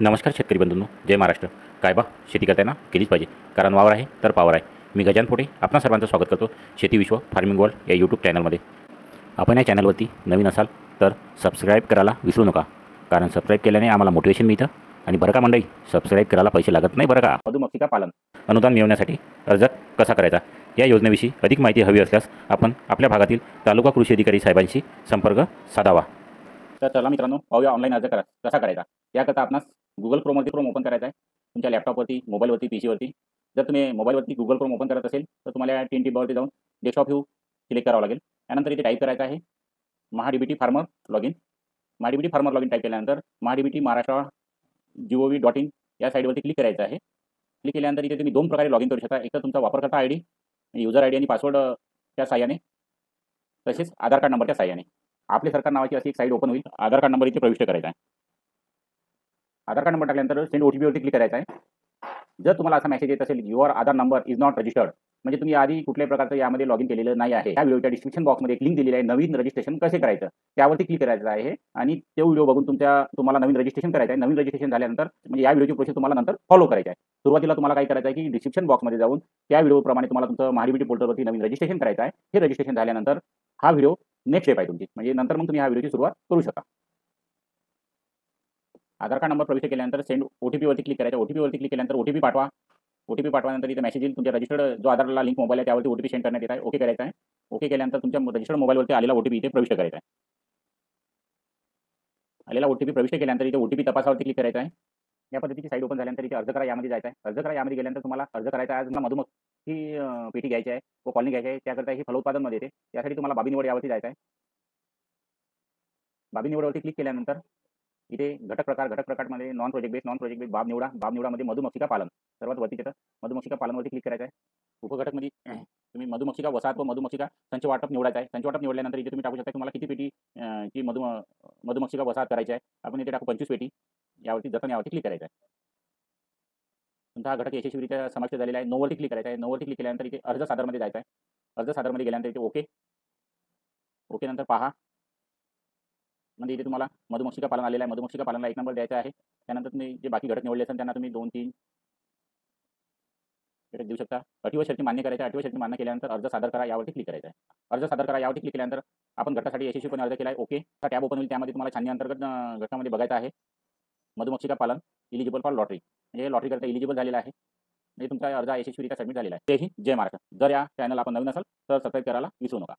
नमस्कार शेतकरी बंधूंनो, जय महाराष्ट्र. काय बा शेती करताना केलीच पाहिजे, कारण वावर आहे तर पावर आहे. मी गजान पोटे आपणा सर्वांचं स्वागत करतो शेती विश्व फार्मिंग वर्ल्ड या यूट्यूब चॅनलमध्ये. आपण या चॅनलवरती नवीन असाल तर सबस्क्राईब करायला विसरू नका, कारण सबस्क्राईब केल्याने आम्हाला मोटिवेशन मिळतं. आणि बरं का मंडळी, सबस्क्राईब करायला पैसे लागत नाही बरं का. मधुमक्षिका पालन अनुदान मिळवण्यासाठी अर्ज कसा करायचा या योजनेविषयी अधिक माहिती हवी असल्यास आपण आपल्या भागातील तालुका कृषी अधिकारी साहेबांशी संपर्क साधावा. तर चला मित्रांनो, पाहूया ऑनलाईन अर्ज कसा करायचा. याकरता आपणास गुगल क्रोमवरती क्रोम ओपन करायचा आहे, तुमच्या लॅपटॉपवरती, मोबाईलवरती, पीसीवरती. जर तुम्ही मोबाईलवरती गुगल क्रोम ओपन करत असेल तर तुम्हाला टीन टिपवरती जाऊन डेस्कटॉप व्ह्यू सिलेक्ट करावं लागेल. त्यानंतर इथे टाईप करायचं आहे MahaDBT farmer login. MahaDBT farmer login type केल्यानंतर महाडीबीटी महाराष्ट्र gov.in या साईडवरती क्लिक करायचं आहे. क्लिक केल्यानंतर इथे तुम्ही दोन प्रकारे लॉगिन करू शकता. एक तर तुमचा वापरकर्ता I D, user I D आणि पासवर्ड च्या साह्याने, तसेच आधार कार्ड नंबरच्या साह्याने. आपले सरकार नावाची अशी एक साईट ओपन होईल. आधार कार्ड नंबर इथे प्रविष्ट करायचा आहे. आधार कार्ड नंबर टाकल्यानंतर सेंड OTPवरती क्लिक करायचं आहे. जर तुम्हाला असा मेसेज येत असेल your Aadhaar number is not registered, म्हणजे तुम्ही आधी कुठल्याही प्रकारचं यामध्ये लॉगिन केलेलं नाही आहे, या व्हिडिओच्या डिस्क्रिप्शन बॉक्समध्ये एक लिंक दिलेली आहे नवीन रजिस्ट्रेशन कसे करायचं, त्यावरती क्लिक करायचं आहे. आणि तो व्हिडिओ बघून तुम्हाला नवीन रजिस्ट्रेशन करायचं आहे. नवीन रजिस्ट्रेशन झाल्यानंतर म्हणजे या व्हिडिओची प्रोसेस तुम्हाला नंतर फॉलो करायची आहे. सुरुवातीला तुम्हाला काय करायचं आहे की डिस्क्रिप्शन बॉक्समध्ये जाऊन त्या व्हिडिओप्रमाणे तुम्हाला तुमचं महाडीबीटी पोर्टलवरती नवीन रजिस्ट्रेशन करायचं आहे. हे रजिस्ट्रेशन झाल्यानंतर हा व्हिडिओ नेक्स्ट स्टेप आहे तुमची, म्हणजे नंतर मग तुम्ही हा व्हिडिओची सुरुवात करू शकता. आधार कार्ड नंबर प्रविष्ट केल्यानंतर सेंड OTPवरती क्लिक करायचं. OTPवरती क्लिक केल्यानंतर OTP पाठवा. OTP पाठवल्यानंतर इथे मेसेज येईल तुमच्या रजिस्टर्ड जो आधारला लिंक मोबाईल आहे त्यावरती OTP सेंड करण्यात येत आहे. ओके करायचं आहे. ओके केल्यानंतर तुमच्या रजिस्टर्ड मोबाईलवरती आलेला OTP इथे प्रविष्ट करायचा आहे. आलेला OTP प्रविष्ट केल्यानंतर इथे OTP तपासावरती क्लिक करायचं आहे. या पद्धतीची साईट ओपन झाल्यानंतर इथे अर्ज करा यामध्ये जायचं आहे. अर्ज करा यामध्ये गेल्यानंतर तुम्हाला अर्ज करायचा आहे. आज मला मधुमक्षी पेटी घ्यायची आहे व कॉलनी घ्यायची आहे. त्याकरता ही फलोत्पादनमध्ये येते. त्यासाठी तुम्हाला बाबी निवड यावरती जायचं आहे. बाबी निवडवरती क्लिक केल्यानंतर इथे घटक प्रकारमध्ये नॉन प्रोजेक्ट बेस बाब निवडा. बाब निवडामध्ये मधुमक्षिका पालन सर्वात वरती येतं. मधुमक्षिका पालनवरती क्लिक करायचं आहे. उपघटकमध्ये तुम्ही मधुमक्षिका वसाहत व मधुमक्षिका संच वाटप निवडायचा आहे. संच वाटप निवडल्यानंतर इथे तुम्ही टाकू शकता तुम्हाला किती पेटी ची मधुमक्षिका वसाहत करायची आहे. आपण इथे टाकू 25 पेटी. यावरती जतन यावरती क्लिक करायचं आहे. तुमचा हा घटक यशस्वीरित्या समाविष्ट झालेला आहे. नोवरती क्लिक करायचं आहे. नोवरती क्लिक केल्यानंतर इथे अर्ज सादरमध्ये जायचं आहे. अर्ज सादरमध्ये गेल्यानंतर इथे ओके नंतर पहा. म्हणजे इथे तुम्हाला मधुमक्षिका पालन आलेला आहे. मधुमक्षिका पालनला 1 नंबर द्यायचा आहे. त्यानंतर तुम्ही जे बाकी घटक निवडले असेल त्यांना तुम्ही 2-3 घटक देऊ शकता. अटी व शर्ती मान्य करायच्या. अटी व शर्ती मान्य केल्यानंतर अर्ज सादर करा यावरती क्लिक करायचं आहे. अर्ज सादर करा यावरती क्लिक केल्यानंतर आपण घटकासाठी यशस्वीपणे अर्ज केला आहे. ओके हा टॅब ओपन होईल. त्यामध्ये तुम्हाला छाननी अंतर्गत घटकामध्ये बघायचं आहे मधुमक्षिका पालन इलिजिबल फॉर लॉटरी, म्हणजे लॉटरी करता इलिजिबल झालेला आहे. म्हणजे तुमचा अर्ज यशस्वीरित्या सबमिट झालेला आहे. जय हिंद, जय महाराष्ट्र. जर या चॅनल आपण नवीन असाल तर सबस्क्राईब करायला विसरू नका.